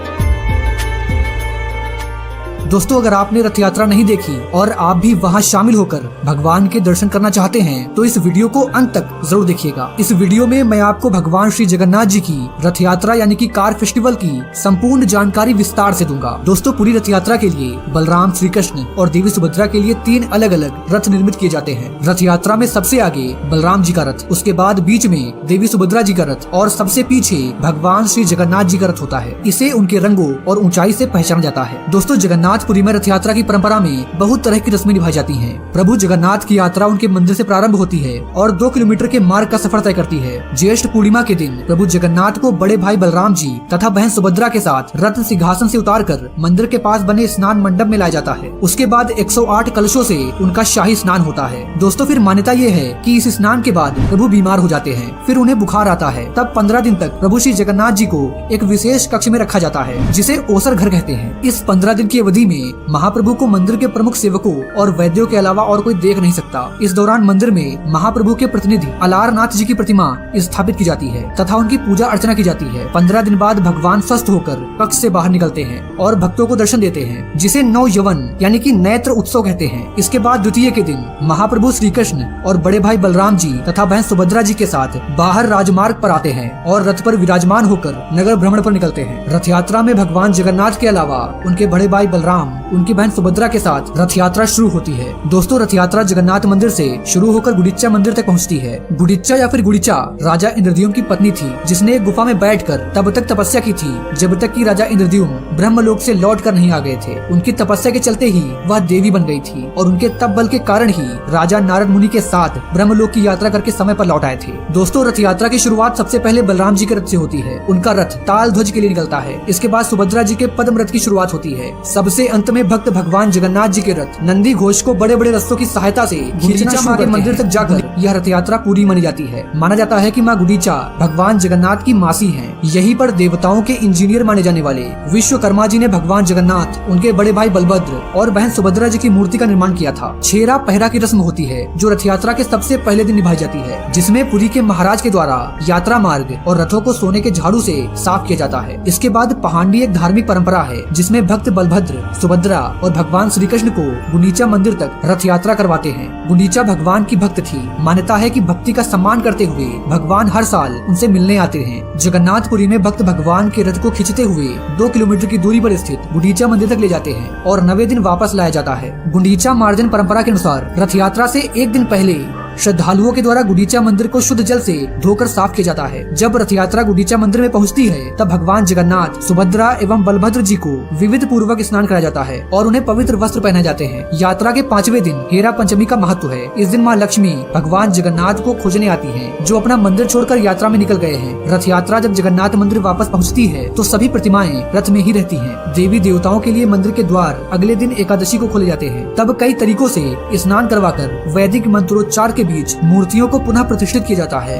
दोस्तों, अगर आपने रथ यात्रा नहीं देखी और आप भी वहां शामिल होकर भगवान के दर्शन करना चाहते हैं तो इस वीडियो को अंत तक जरूर देखिएगा। इस वीडियो में मैं आपको भगवान श्री जगन्नाथ जी की रथ यात्रा यानी कि कार फेस्टिवल की संपूर्ण जानकारी विस्तार से दूंगा। दोस्तों, पूरी रथ यात्रा के लिए बलराम, श्री कृष्ण और देवी सुभद्रा के लिए 3 अलग अलग रथ निर्मित किए जाते हैं। रथ यात्रा में सबसे आगे बलराम जी का रथ, उसके बाद बीच में देवी सुभद्रा जी का रथ और सबसे पीछे भगवान श्री जगन्नाथ जी का रथ होता है। इसे उनके रंगों और ऊंचाई से पहचाना जाता है। दोस्तों, जगन्नाथपुरी में रथ यात्रा की परंपरा में बहुत तरह की रस्में निभाई जाती हैं। प्रभु जगन्नाथ की यात्रा उनके मंदिर से प्रारंभ होती है और 2 किलोमीटर के मार्ग का सफर तय करती है। ज्येष्ठ पूर्णिमा के दिन प्रभु जगन्नाथ को बड़े भाई बलराम जी तथा बहन सुभद्रा के साथ रत्न सिंहासन से उतारकर मंदिर के पास बने स्नान मंडप में लाया जाता है। उसके बाद 108 कलशों से उनका शाही स्नान होता है। दोस्तों, फिर मान्यता ये है कि इस स्नान के बाद प्रभु बीमार हो जाते हैं, फिर उन्हें बुखार आता है। तब 15 दिन तक प्रभु श्री जगन्नाथ जी को एक विशेष कक्ष में रखा जाता है जिसे ओसर घर कहते हैं। इस 15 दिन की अवधि में महाप्रभु को मंदिर के प्रमुख सेवकों और वैद्यों के अलावा और कोई देख नहीं सकता। इस दौरान मंदिर में महाप्रभु के प्रतिनिधि अलारनाथ जी की प्रतिमा स्थापित की जाती है तथा उनकी पूजा अर्चना की जाती है। 15 दिन बाद भगवान स्वस्थ होकर कक्ष से बाहर निकलते हैं और भक्तों को दर्शन देते हैं, जिसे नव यवन यानी कि नेत्र उत्सव कहते हैं। इसके बाद द्वितीय के दिन महाप्रभु श्री कृष्ण और बड़े भाई बलराम जी तथा बहन सुभद्रा जी के साथ बाहर राजमार्ग पर आते हैं और रथ पर विराजमान होकर नगर भ्रमण पर निकलते हैं। रथ यात्रा में भगवान जगन्नाथ के अलावा उनके बड़े भाई बलराम, उनकी बहन सुभद्रा के साथ रथ यात्रा शुरू होती है। दोस्तों, रथ यात्रा जगन्नाथ मंदिर से शुरू होकर गुडिच्चा मंदिर तक पहुंचती है। गुडिच्चा या फिर गुडिचा राजा इंद्रद्युम्न की पत्नी थी, जिसने एक गुफा में बैठकर तब तक तपस्या की थी जब तक कि राजा इंद्रद्युम्न ब्रह्मलोक से लौट कर नहीं आ गए थे। उनकी तपस्या के चलते ही वह देवी बन गई थी और उनके तप बल के कारण ही राजा नारद मुनि के साथ ब्रह्मलोक की यात्रा करके समय पर लौट आए थे। दोस्तों, रथ यात्रा की शुरुआत सबसे पहले बलराम जी के रथ से होती है। उनका रथ ताल ध्वज के लिए निकलता है। इसके बाद सुभद्रा जी के पद्म रथ की शुरुआत होती है। सबसे अंत में भक्त भगवान जगन्नाथ जी के रथ नंदी घोष को बड़े बड़े रस्सों की सहायता से गुडिचा माँ के मंदिर तक जाकर यह रथ यात्रा पूरी मानी जाती है। माना जाता है कि माँ गुडिचा भगवान जगन्नाथ की मासी हैं। यहीं पर देवताओं के इंजीनियर माने जाने वाले विश्वकर्मा जी ने भगवान जगन्नाथ, उनके बड़े भाई बलभद्र और बहन सुभद्रा जी की मूर्ति का निर्माण किया था। छेरा पहरा की रस्म होती है जो रथ यात्रा के सबसे पहले दिन निभाई जाती है, जिसमें पुरी के महाराज के द्वारा यात्रा मार्ग और रथों को सोने के झाड़ू से साफ किया जाता है। इसके बाद पहांडी एक धार्मिक परंपरा है जिसमें भक्त बलभद्र, सुभद्रा और भगवान श्री कृष्ण को गुंडीचा मंदिर तक रथ यात्रा करवाते हैं। गुंडीचा भगवान की भक्त थी। मान्यता है कि भक्ति का सम्मान करते हुए भगवान हर साल उनसे मिलने आते हैं। जगन्नाथपुरी में भक्त भगवान के रथ को खींचते हुए 2 किलोमीटर की दूरी पर स्थित गुंडीचा मंदिर तक ले जाते हैं और 9वें दिन वापस लाया जाता है। गुंडीचा मार्जन परंपरा के अनुसार रथ यात्रा से एक दिन पहले श्रद्धालुओं के द्वारा गुंडीचा मंदिर को शुद्ध जल से धोकर साफ किया जाता है। जब रथ यात्रा गुंडीचा मंदिर में पहुंचती है तब भगवान जगन्नाथ, सुभद्रा एवं बलभद्र जी को विविध पूर्वक स्नान कराया जाता है और उन्हें पवित्र वस्त्र पहनाए जाते हैं। यात्रा के 5वें दिन हेरा पंचमी का महत्व है। इस दिन माँ लक्ष्मी भगवान जगन्नाथ को खोजने आती है, जो अपना मंदिर छोड़कर यात्रा में निकल गए हैं। रथ यात्रा जब जगन्नाथ मंदिर वापस पहुँचती है तो सभी प्रतिमाएं रथ में ही रहती है। देवी देवताओं के लिए मंदिर के द्वार अगले दिन एकादशी को खोले जाते हैं। तब कई तरीकों से स्नान करवाकर वैदिक मंत्रोच्चार के बीच मूर्तियों को पुनः प्रतिष्ठित किया जाता है।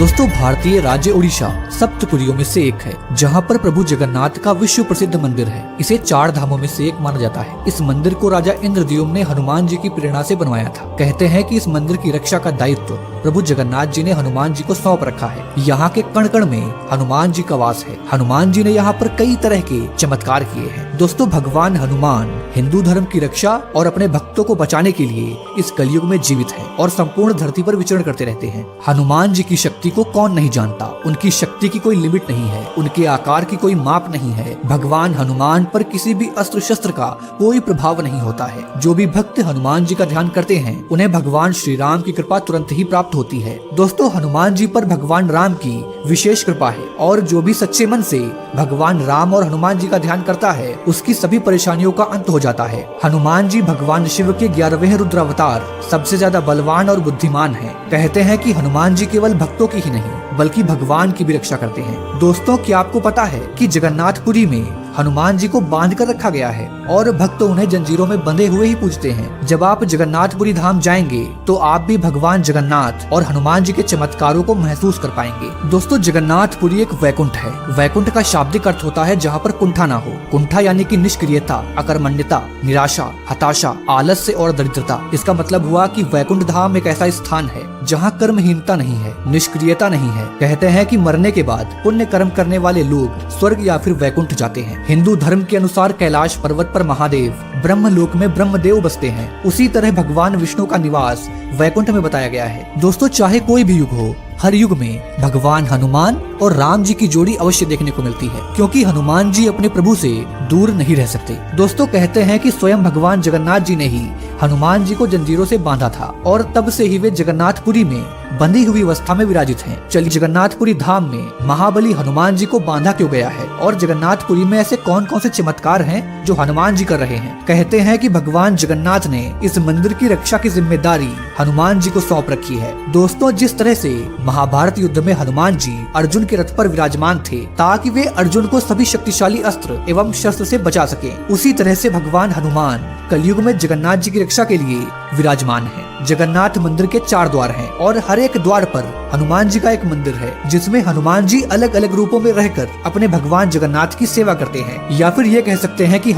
दोस्तों भारतीय राज्य उड़ीसा सप्तपुरियों में से एक है, जहाँ पर प्रभु जगन्नाथ का विश्व प्रसिद्ध मंदिर है। इसे 4 धामों में से एक माना जाता है। इस मंदिर को राजा इंद्रद्युम्न ने हनुमान जी की प्रेरणा से बनवाया था। कहते हैं कि इस मंदिर की रक्षा का दायित्व प्रभु जगन्नाथ जी ने हनुमान जी को सौंप रखा है। यहाँ के कण कण में हनुमान जी का वास है। हनुमान जी ने यहाँ पर कई तरह के चमत्कार किए हैं। दोस्तों भगवान हनुमान हिंदू धर्म की रक्षा और अपने भक्तों को बचाने के लिए इस कलयुग में जीवित है और संपूर्ण धरती पर विचरण करते रहते हैं। हनुमान जी की शक्ति को कौन नहीं जानता। उनकी शक्ति की कोई लिमिट नहीं है, उनके आकार की कोई माप नहीं है। भगवान हनुमान पर किसी भी अस्त्र शस्त्र का कोई प्रभाव नहीं होता है। जो भी भक्त हनुमान जी का ध्यान करते हैं उन्हें भगवान श्री राम की कृपा तुरंत ही प्राप्त होती है। दोस्तों हनुमान जी पर भगवान राम की विशेष कृपा है और जो भी सच्चे मन से भगवान राम और हनुमान जी का ध्यान करता है उसकी सभी परेशानियों का अंत हो जाता है। हनुमान जी भगवान शिव के 11वें रुद्र अवतार सबसे ज्यादा बलवान और बुद्धिमान हैं। कहते हैं कि हनुमान जी केवल भक्तों की ही नहीं बल्कि भगवान की भी रक्षा करते हैं। दोस्तों क्या आपको पता है कि जगन्नाथपुरी में हनुमान जी को बांध कर रखा गया है और भक्त उन्हें जंजीरों में बंधे हुए ही पूजते हैं। जब आप जगन्नाथपुरी धाम जाएंगे तो आप भी भगवान जगन्नाथ और हनुमान जी के चमत्कारों को महसूस कर पाएंगे। दोस्तों जगन्नाथपुरी एक वैकुंठ है। वैकुंठ का शाब्दिक अर्थ होता है जहाँ पर कुंठा ना हो। कुंठा यानी कि निष्क्रियता, अकर्मण्यता, निराशा, हताशा, आलस्य और दरिद्रता। इसका मतलब हुआ कि वैकुंठ धाम एक ऐसा स्थान है जहाँ कर्महीनता नहीं है, निष्क्रियता नहीं है। कहते हैं कि मरने के बाद पुण्य कर्म करने वाले लोग स्वर्ग या फिर वैकुंठ जाते हैं। हिंदू धर्म के अनुसार कैलाश पर्वत पर महादेव ब्रह्मलोक में ब्रह्मदेव बसते हैं। उसी तरह भगवान विष्णु का निवास वैकुंठ में बताया गया है। दोस्तों चाहे कोई भी युग हो, हर युग में भगवान हनुमान और राम जी की जोड़ी अवश्य देखने को मिलती है, क्योंकि हनुमान जी अपने प्रभु से दूर नहीं रह सकते। दोस्तों कहते हैं कि स्वयं भगवान जगन्नाथ जी ने ही हनुमान जी को जंजीरों से बांधा था और तब से ही वे जगन्नाथपुरी में बंधी हुई अवस्था में विराजित हैं। चलिए जगन्नाथपुरी धाम में महाबली हनुमान जी को बांधा क्यों गया है और जगन्नाथपुरी में ऐसे कौन कौन से चमत्कार हैं जो हनुमान जी कर रहे हैं। कहते हैं कि भगवान जगन्नाथ ने इस मंदिर की रक्षा की जिम्मेदारी हनुमान जी को सौंप रखी है। दोस्तों जिस तरह से महाभारत युद्ध में हनुमान जी अर्जुन के रथ पर विराजमान थे ताकि वे अर्जुन को सभी शक्तिशाली अस्त्र एवं शस्त्र से बचा सके, उसी तरह से भगवान हनुमान कलयुग में जगन्नाथ जी की रक्षा के लिए विराजमान है। जगन्नाथ मंदिर के 4 द्वार हैं और हर एक द्वार पर हनुमान जी का एक मंदिर है जिसमें हनुमान जी अलग अलग रूपों में रहकर अपने भगवान जगन्नाथ की सेवा करते हैं। या फिर ये कह सकते हैं कि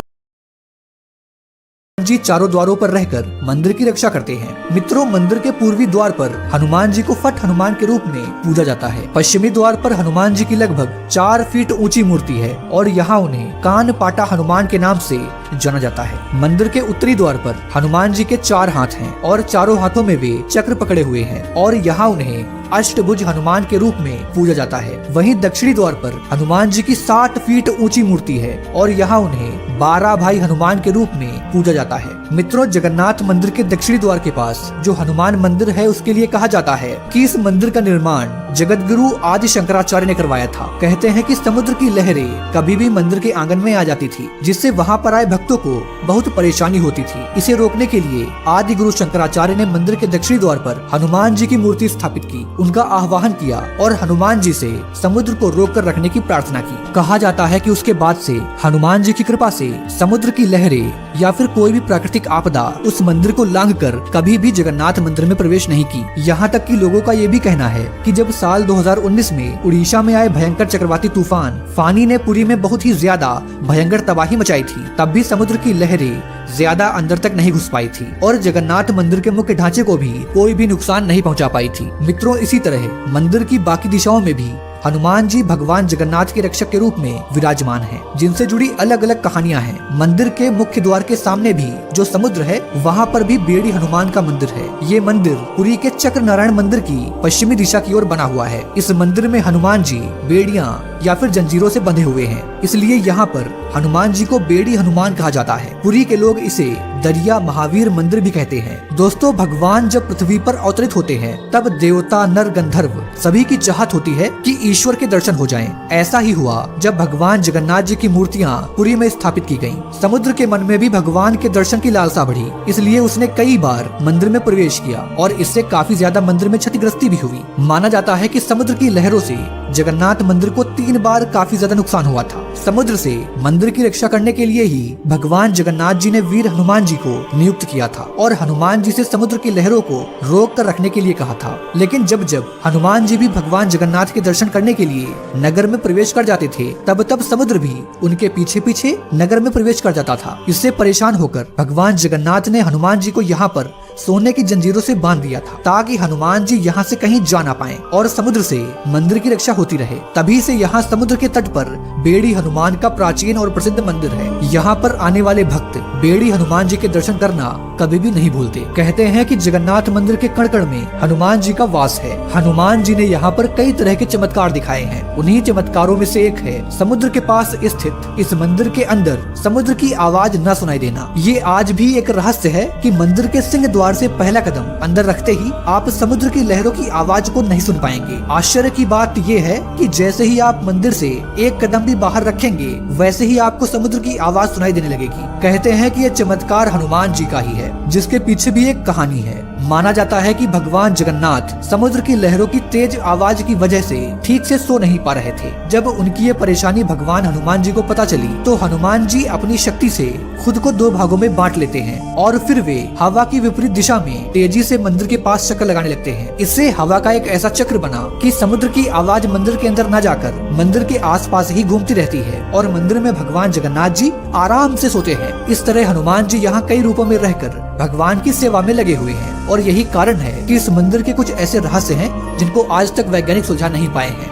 जी चारों द्वारों पर रहकर मंदिर की रक्षा करते हैं। मित्रों मंदिर के पूर्वी द्वार पर हनुमान जी को फट हनुमान के रूप में पूजा जाता है। पश्चिमी द्वार पर हनुमान जी की लगभग 4 फीट ऊंची मूर्ति है और यहाँ उन्हें कान पाटा हनुमान के नाम से जाना जाता है। मंदिर के उत्तरी द्वार पर हनुमान जी के 4 हाथ हैं और चारों हाथों में वे चक्र पकड़े हुए हैं और यहाँ उन्हें अष्टभुज हनुमान के रूप में पूजा जाता है। वहीं दक्षिणी द्वार पर हनुमान जी की 60 फीट ऊंची मूर्ति है और यहाँ उन्हें 12 भाई हनुमान के रूप में पूजा जाता है। मित्रों जगन्नाथ मंदिर के दक्षिणी द्वार के पास जो हनुमान मंदिर है उसके लिए कहा जाता है कि इस मंदिर का निर्माण जगत गुरु आदि शंकराचार्य ने करवाया था। कहते हैं कि समुद्र की लहरें कभी भी मंदिर के आंगन में आ जाती थी जिससे वहाँ पर आए भक्तों को बहुत परेशानी होती थी। इसे रोकने के लिए आदि गुरु शंकराचार्य ने मंदिर के दक्षिणी द्वार पर हनुमान जी की मूर्ति स्थापित की, उनका आह्वान किया और हनुमान जी से समुद्र को रोक कर रखने की प्रार्थना की। कहा जाता है कि उसके बाद से हनुमान जी की कृपा से समुद्र की लहरें या फिर कोई भी प्राकृतिक आपदा उस मंदिर को लांघकर कभी भी जगन्नाथ मंदिर में प्रवेश नहीं की। यहाँ तक कि लोगों का ये भी कहना है कि जब साल 2019 में उड़ीसा में आए भयंकर चक्रवाती तूफान फानी ने पुरी में बहुत ही ज्यादा भयंकर तबाही मचाई थी, तब भी समुद्र की लहरें ज्यादा अंदर तक नहीं घुस पाई थी और जगन्नाथ मंदिर के मुख्य ढांचे को भी कोई भी नुकसान नहीं पहुंचा पाई थी। मित्रों इसी तरह मंदिर की बाकी दिशाओं में भी हनुमान जी भगवान जगन्नाथ के रक्षक के रूप में विराजमान हैं, जिनसे जुड़ी अलग अलग कहानियां हैं। मंदिर के मुख्य द्वार के सामने भी जो समुद्र है वहाँ पर भी बेड़ी हनुमान का मंदिर है। ये मंदिर पुरी के चक्र नारायण मंदिर की पश्चिमी दिशा की ओर बना हुआ है। इस मंदिर में हनुमान जी बेड़ियां या फिर जंजीरों से बंधे हुए हैं, इसलिए यहाँ पर हनुमान जी को बेड़ी हनुमान कहा जाता है। पुरी के लोग इसे दरिया महावीर मंदिर भी कहते हैं। दोस्तों भगवान जब पृथ्वी पर अवतरित होते हैं तब देवता नर गंधर्व सभी की चाहत होती है कि ईश्वर के दर्शन हो जाएं। ऐसा ही हुआ जब भगवान जगन्नाथ जी की मूर्तियां पुरी में स्थापित की गईं। समुद्र के मन में भी भगवान के दर्शन की लालसा बढ़ी, इसलिए उसने कई बार मंदिर में प्रवेश किया और इससे काफी ज्यादा मंदिर में क्षतिग्रस्ती भी हुई। माना जाता है कि समुद्र की लहरों से जगन्नाथ मंदिर को 3 बार काफी ज्यादा नुकसान हुआ था। समुद्र से मंदिर की रक्षा करने के लिए ही भगवान जगन्नाथ जी ने वीर हनुमान जी को नियुक्त किया था और हनुमान जी से समुद्र की लहरों को रोक कर रखने के लिए कहा था। लेकिन जब जब हनुमान जी भी भगवान जगन्नाथ के दर्शन करने के लिए नगर में प्रवेश कर जाते थे, तब तब समुद्र भी उनके पीछे पीछे नगर में प्रवेश कर जाता था। इससे परेशान होकर भगवान जगन्नाथ ने हनुमान जी को यहाँ पर सोने की जंजीरों से बांध दिया था ताकि हनुमान जी यहाँ से कहीं जा ना पाए और समुद्र से मंदिर की रक्षा होती रहे। तभी से यहाँ समुद्र के तट पर बेड़ी हनुमान का प्राचीन और प्रसिद्ध मंदिर है। यहाँ पर आने वाले भक्त बेड़ी हनुमान जी के दर्शन करना कभी भी नहीं भूलते। कहते हैं कि जगन्नाथ मंदिर के कण कण में हनुमान जी का वास है। हनुमान जी ने यहाँ पर कई तरह के चमत्कार दिखाए हैं। उन्हीं चमत्कारों में से एक है समुद्र के पास स्थित इस मंदिर के अंदर समुद्र की आवाज न सुनाई देना। ये आज भी एक रहस्य है कि मंदिर के सिंह द्वार से पहला कदम अंदर रखते ही आप समुद्र की लहरों की आवाज को नहीं सुन पाएंगे। आश्चर्य की बात ये है कि जैसे ही आप मंदिर से एक कदम भी बाहर रखेंगे, वैसे ही आपको समुद्र की आवाज सुनाई देने लगेगी। कहते हैं कि यह चमत्कार हनुमान जी का ही है, जिसके पीछे भी एक कहानी है। माना जाता है कि भगवान जगन्नाथ समुद्र की लहरों की तेज आवाज की वजह से ठीक से सो नहीं पा रहे थे। जब उनकी ये परेशानी भगवान हनुमान जी को पता चली तो हनुमान जी अपनी शक्ति से खुद को दो भागों में बांट लेते हैं और फिर वे हवा की विपरीत दिशा में तेजी से मंदिर के पास चक्कर लगाने लगते हैं। इससे हवा का एक ऐसा चक्र बना कि समुद्र की आवाज मंदिर के अंदर न जाकर मंदिर के आसपास ही घूमती रहती है और मंदिर में भगवान जगन्नाथ जी आराम से सोते हैं। इस तरह हनुमान जी यहाँ कई रूपों में रहकर भगवान की सेवा में लगे हुए हैं और यही कारण है कि इस मंदिर के कुछ ऐसे रहस्य हैं जिनको आज तक वैज्ञानिक सुलझा नहीं पाए हैं।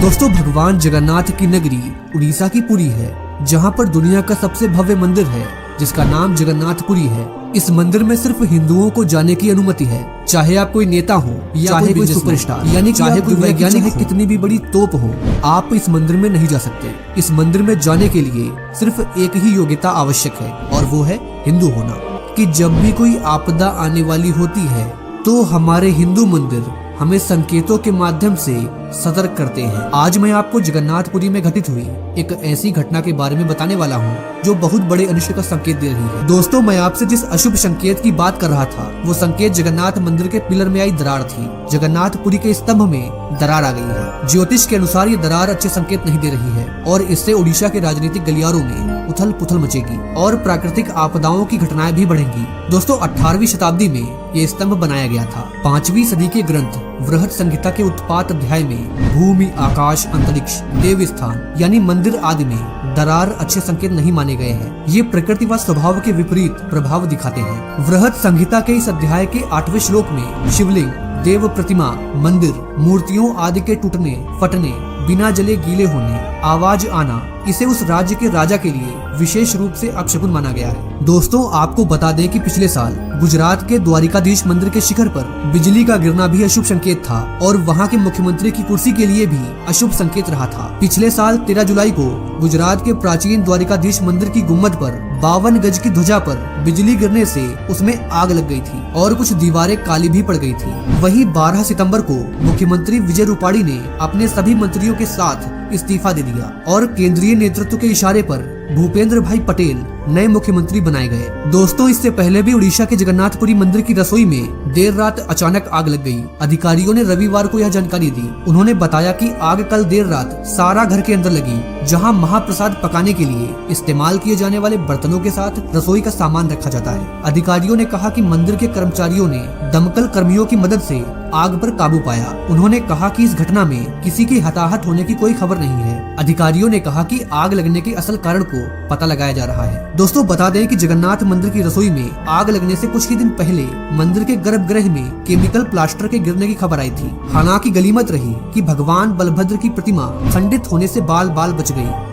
दोस्तों, भगवान जगन्नाथ की नगरी उड़ीसा की पुरी है, जहाँ पर दुनिया का सबसे भव्य मंदिर है जिसका नाम जगन्नाथपुरी है। इस मंदिर में सिर्फ हिंदुओं को जाने की अनुमति है, चाहे आप कोई नेता हो या चाहे कोई सुपरस्टार, यानी चाहे कोई वैज्ञानिक कितनी भी बड़ी तोप हो, आप इस मंदिर में नहीं जा सकते। इस मंदिर में जाने के लिए सिर्फ एक ही योग्यता आवश्यक है और वो है हिंदू होना। कि जब भी कोई आपदा आने वाली होती है तो हमारे हिंदू मंदिर हमें संकेतों के माध्यम से सतर्क करते हैं। आज मैं आपको जगन्नाथपुरी में घटित हुई एक ऐसी घटना के बारे में बताने वाला हूँ जो बहुत बड़े अनिष्ट का संकेत दे रही है। दोस्तों, मैं आपसे जिस अशुभ संकेत की बात कर रहा था वो संकेत जगन्नाथ मंदिर के पिलर में आई दरार थी। जगन्नाथपुरी के स्तंभ में दरार आ गई है। ज्योतिष के अनुसार ये दरार अच्छे संकेत नहीं दे रही है और इससे उड़ीसा के राजनीतिक गलियारों में उथल पुथल मचेगी और प्राकृतिक आपदाओं की घटनाएं भी बढ़ेंगी। दोस्तों, 18वीं शताब्दी में ये स्तंभ बनाया गया था। 5वीं सदी के ग्रंथ बृहद संहिता के उत्पात अध्याय में भूमि, आकाश, अंतरिक्ष, देव स्थान यानी मंदिर आदि में दरार अच्छे संकेत नहीं माने गए हैं। ये प्रकृति व स्वभाव के विपरीत प्रभाव दिखाते हैं। बृहद संहिता के इस अध्याय के 8वें श्लोक में शिवलिंग, देव प्रतिमा, मंदिर, मूर्तियों आदि के टूटने, फटने, बिना जले गीले होने, आवाज आना, इसे उस राज्य के राजा के लिए विशेष रूप से अपशकुन माना गया है। दोस्तों, आपको बता दें कि पिछले साल गुजरात के द्वारिकाधीश मंदिर के शिखर पर बिजली का गिरना भी अशुभ संकेत था और वहां के मुख्यमंत्री की कुर्सी के लिए भी अशुभ संकेत रहा था। पिछले साल 13 जुलाई को गुजरात के प्राचीन द्वारिकाधीश मंदिर की गुम्बद पर 52 गज की ध्वजा पर बिजली गिरने से उसमें आग लग गई थी और कुछ दीवारें काली भी पड़ गई थी। वहीं 12 सितंबर को मुख्यमंत्री विजय रूपाणी ने अपने सभी मंत्रियों के साथ इस्तीफा दे दिया और केंद्रीय नेतृत्व के इशारे पर भूपेंद्र भाई पटेल नए मुख्यमंत्री बनाए गए। दोस्तों, इससे पहले भी उड़ीसा के जगन्नाथपुरी मंदिर की रसोई में देर रात अचानक आग लग गई। अधिकारियों ने रविवार को यह जानकारी दी। उन्होंने बताया कि आग कल देर रात सारा घर के अंदर लगी, जहां महाप्रसाद पकाने के लिए इस्तेमाल किए जाने वाले बर्तनों के साथ रसोई का सामान रखा जाता है। अधिकारियों ने कहा कि मंदिर के कर्मचारियों ने दमकल कर्मियों की मदद से आग पर काबू पाया। उन्होंने कहा कि इस घटना में किसी की हताहत होने की कोई खबर नहीं है। अधिकारियों ने कहा कि आग लगने के असल कारण को पता लगाया जा रहा है। दोस्तों, बता दें कि जगन्नाथ मंदिर की रसोई में आग लगने से कुछ ही दिन पहले मंदिर के गर्भगृह में केमिकल प्लास्टर के गिरने की खबर आई थी। हालांकि गनीमत रही कि भगवान बलभद्र की प्रतिमा खंडित होने से बाल बाल बच गई।